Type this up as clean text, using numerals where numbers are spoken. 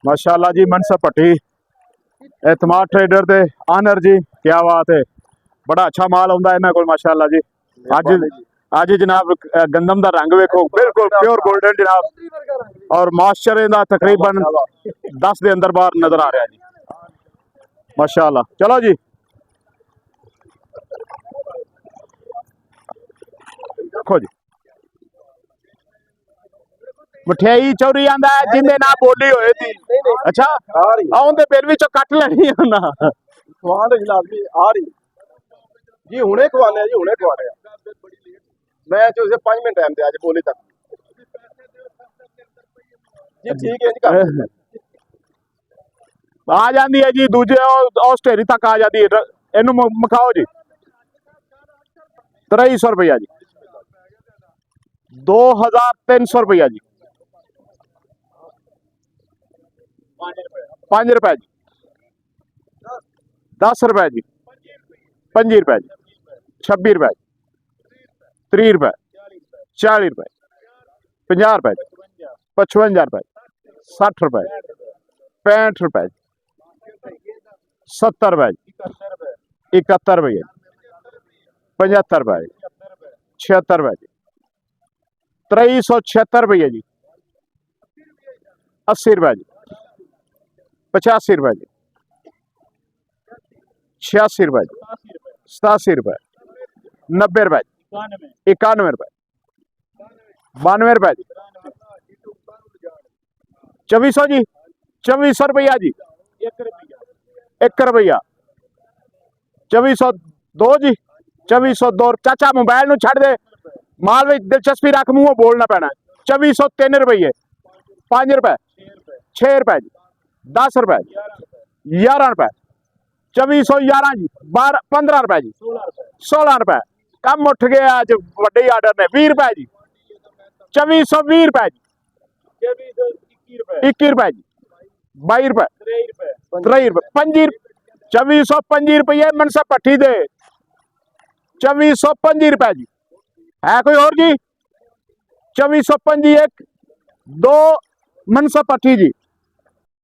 माशाल्लाह जी मनसब भट्टी एतमाद ट्रेडर ते आनर जी, क्या बात है। बड़ा अच्छा माल आउंदा इन्हां कोल माशाल्लाह जी। अज जनाब गंदम दा रंग वेखो, बिल्कुल प्योर गोल्डन जनाब, और मॉइस्चर इहदा तकरीबन 10 दे अंदर बाहर नजर आ रहा जी माशाल्लाह। चलो जी देखो जी, मठियाई चौरी आंदा है जिंदे ना बोली होए थी। अच्छा आउंदे बिल विचों कट लेनी है ना खवाने लाजमी आ रही जी, हुणे खवाने जी, हुणे खवाने। मैं जो 5 मिनट टाइम दे आज बोली तक जी, ठीक है जी कर आ जाती है जी। दूजे उस ढेरी तक आ जाती है। इनू मखाओ जी 2300 रुपया जी, 2300 रुपया जी, 5 रुपए जी, 10 रुपए जी, 25 रुपए जी, 26 रुपए जी, 30 रुपए, 40 रुपए, 50 रुपए, 55 रुपए, 60 रुपए, 65 रुपए, 70 रुपए, 71 रुपए, 75 रुपए, 76 रुपए, 376 रुपये जी, 80 रुपए जी, 85 रुपए जी, 86 रुपए जी, 87 रुपए, 90 रुपए जी, 91 रुपए, 92 रुपए जी, 2400 जी, 2400 रुपया जी, 1 रुपया, 2402 जी, 2402। चाचा मोबाइल नू छड़ दे, माल में दिलचस्पी रख, मुंह बोलना पैना। 2403 रुपये, 5 रुपए, 6 रुपए जी, 10 रुपए, 11 रुपए, 2411 जी, 15 रुपए जी, 16 रुपए। कम उठ गया अज वड्डे आर्डर ने। 20 रुपए जी, 2420 रुपए जी, 21 रुपए जी, 22 रुपए, 23 रुपए, 25, 2425 रुपये मनसब भट्टी दे, 2425 रुपए जी। है कोई और जी? 2425 1 2 मनसब भट्टी जी।